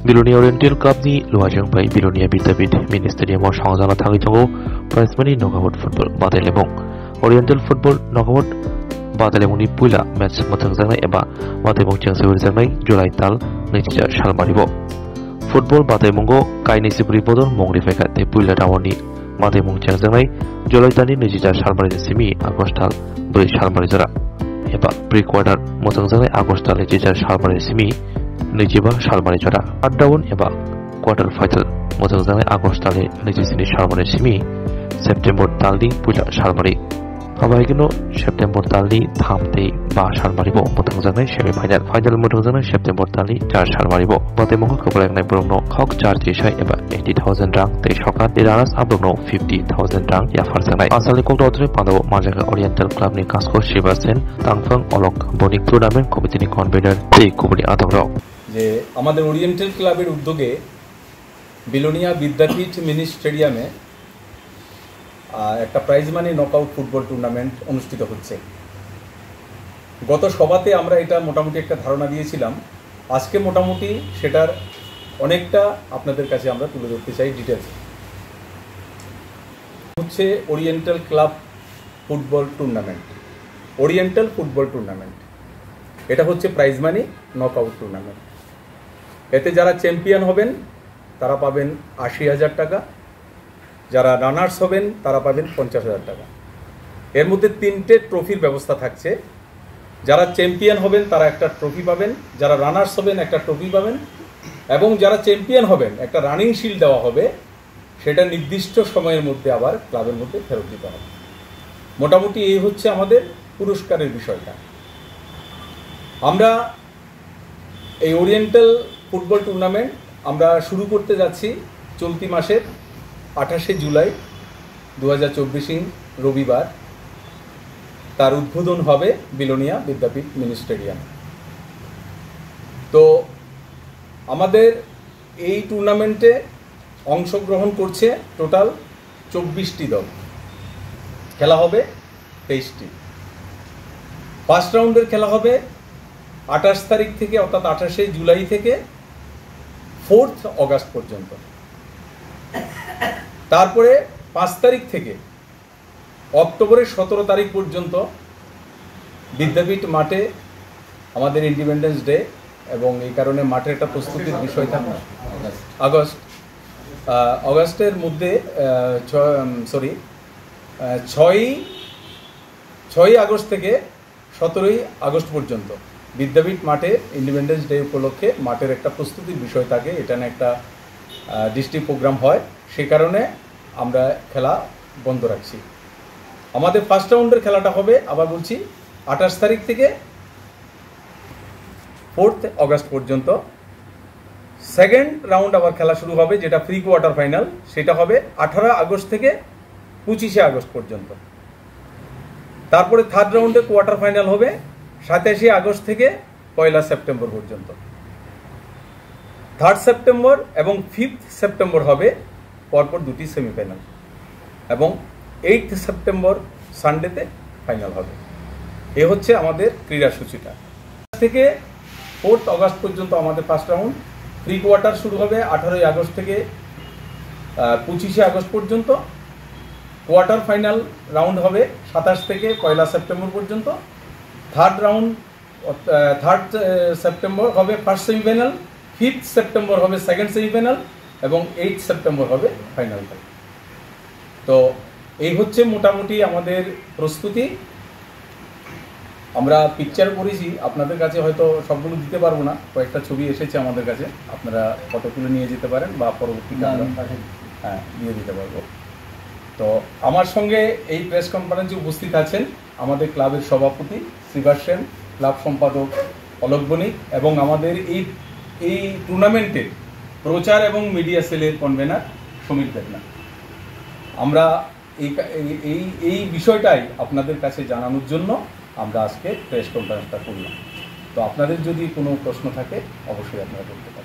Bilonia Oriental Club ni luajang bai Bilonia Bidapit Mini Stadium o সংজানা থাকি থাকো prize money knockout football বাদাইলেমং Oriental Football Knockout বাদাইলেমংনি পুইলা ম্যাচ মথংজাनाय एबा बादाइमं चेंसोरजानाय जुलाइ ताल 2000 साल मारिबो फुटबल बादाइमंगो काइनि सिबुरि बदल मंगरि फायखा ते पुइला रावनि बादाइमं चेंसोरजानाय जुलाइ तालनि 2000 साल मारिनि सिमि आगस्ट ताल 2 साल मारिजरा एबा प्रि क्वार्टर मथंजानाय आगस्ट ताल 2000 साल मारिनि सिमि 25 साल मारिजरा आट डाउन एबा क्वार्टर फाइनाल मथंजानाय आगस्ट ताल 22 साल मारिनि सिमि सेप्टेम्बर तालनि पुइला साल मारि हाबायगनो सेप्टेम्बर तालनि 3-5 साल मारिबो मथंजानाय सेमि फाइनाल मथंजानाय सेप्टेम्बर तालनि 4 साल मारिबो बादाइमंखौ खोबलायनाय बरंनो खक 4 दिसाय एबा 80000 रां ते सका देरास आबरनो 50000 रां याफारजानाय आसालनि कक्राझार पान्दाव माजागा ओरिएन्टेल क्लाबनि कास्को शिबासेन तांफां अलक बनिक टुर्नामेन्ट कमिटिनि कनभेनर ते कुबुनि आदराव যে আমাদের ওরিয়েন্টাল ক্লাবের উদ্যোগে বিলোনিয়া বিদ্যাপীঠ মিনি স্টেডিয়ামে একটা prize money knockout football tournament অনুষ্ঠিত হচ্ছে। গত সভাতে আমরা এটা মোটামুটি একটা ধারণা দিয়েছিলাম, আজকে মোটামুটি সেটার অনেকটা আপনাদের কাছে আমরা তুলে ধরতে চাই ডিটেলস। হচ্ছে oriental club football tournament, oriental football tournament, এটা হচ্ছে প্রাইজ মানি নকআউট টুর্নামেন্ট। এতে যারা চ্যাম্পিয়ন হবেন তারা পাবেন 80,000 টাকা, যারা রানার্স হবেন তারা পাবেন 50,000 টাকা। এর মধ্যে 3টে ট্রফির ব্যবস্থা থাকছে। যারা চ্যাম্পিয়ন হবেন তারা একটা ট্রফি পাবেন, যারা রানার্স হবেন একটা ট্রফি পাবেন, এবং যারা চ্যাম্পিয়ন হবেন একটা রানিং শিল্ড দেওয়া হবে, সেটা নির্দিষ্ট সময়ের মধ্যে আবার ক্লাবের মধ্যে ফেরত দিতে হবে। মোটামুটি এই হচ্ছে আমাদের পুরস্কারের বিষয়টা। আমরা এই ওরিয়েন্টাল ফুটবল টুর্নামেন্ট আমরা শুরু করতে যাচ্ছি চলতি মাসের 28 জুলাই 2024 রবিবার। তার উদ্বোধন হবে বিলোনিয়া বিদ্যাপীঠ মিনি স্টেডিয়াম। তো আমাদের এই টুর্নামেন্টে অংশগ্রহণ করছে টোটাল 24টি দল, খেলা হবে 23টি। ফার্স্ট রাউন্ডের খেলা হবে 28 তারিখ থেকে, অর্থাৎ 28 জুলাই থেকে 4 অগাস্ট পর্যন্ত। তারপরে 5 তারিখ থেকে অক্টোবরের 17 তারিখ পর্যন্ত বিদ্যাপীঠ মাঠে আমাদের ইন্ডিপেন্ডেন্স ডে, এবং এই কারণে মাঠের একটা প্রস্তুতির বিষয় থাকে। অগাস্টের মধ্যে 6ই আগস্ট থেকে 17ই আগস্ট পর্যন্ত বিদ্যাপীঠ মাঠে ইন্ডিপেন্ডেন্স ডে উপলক্ষে মাঠের একটা প্রস্তুতির বিষয় থাকে। এটা না একটা ডিস্ট্রিক্ট প্রোগ্রাম হয়, সে কারণে আমরা খেলা বন্ধ রাখছি। আমাদের ফার্স্ট রাউন্ডের খেলাটা হবে, আবার বলছি, 28 তারিখ থেকে 4 অগাস্ট পর্যন্ত। সেকেন্ড রাউন্ড আবার খেলা শুরু হবে, যেটা প্রি কোয়ার্টার ফাইনাল, সেটা হবে 18 আগস্ট থেকে 25 আগস্ট পর্যন্ত। তারপরে থার্ড রাউন্ডে কোয়ার্টার ফাইনাল হবে 27 আগস্ট থেকে 1 সেপ্টেম্বর পর্যন্ত। 3 সেপ্টেম্বর এবং 5 সেপ্টেম্বর হবে পরপর 2টি সেমিফাইনাল, এবং 8 সেপ্টেম্বর সানডেতে ফাইনাল হবে। এ হচ্ছে আমাদের ক্রীড়াসূচিটা। থেকে 4 অগাস্ট পর্যন্ত আমাদের ফার্স্ট রাউন্ড। প্রি কোয়ার্টার শুরু হবে 18 আগস্ট থেকে 25 আগস্ট পর্যন্ত। কোয়ার্টার ফাইনাল রাউন্ড হবে 27 থেকে 1 সেপ্টেম্বর পর্যন্ত। থার্ড সেপ্টেম্বর হবে ফার্স্ট সেমিফাইনাল, 5 সেপ্টেম্বর হবে সেকেন্ড সেমিফাইনাল, এবং 8 সেপ্টেম্বর হবে ফাইনাল। তো এই হচ্ছে মোটামুটি আমাদের প্রস্তুতি। আমরা পিকচার করেছি, আপনাদের কাছে হয়তো সবগুলো দিতে পারবো না, কয়েকটা ছবি এসেছে আমাদের কাছে, আপনারা ফটো তুলে নিয়ে যেতে পারেন বা পরবর্তীতে দিয়ে দিতে পারবো। তো আমার সঙ্গে এই প্রেস কনফারেন্সে উপস্থিত আছেন আমাদের ক্লাবের সভাপতি শ্রীবাস সেন, ক্লাব সম্পাদক অলক বণিক, এবং আমাদের এই টুর্নামেন্টের প্রচার এবং মিডিয়া সেলের কনভেনার সমীর দেবনাথ। আমরা এই বিষয়টাই আপনাদের কাছে জানানোর জন্য আমরা আজকে প্রেস কনফারেন্সটা করলাম। তো আপনাদের যদি কোনো প্রশ্ন থাকে অবশ্যই আপনারা করতে পারেন।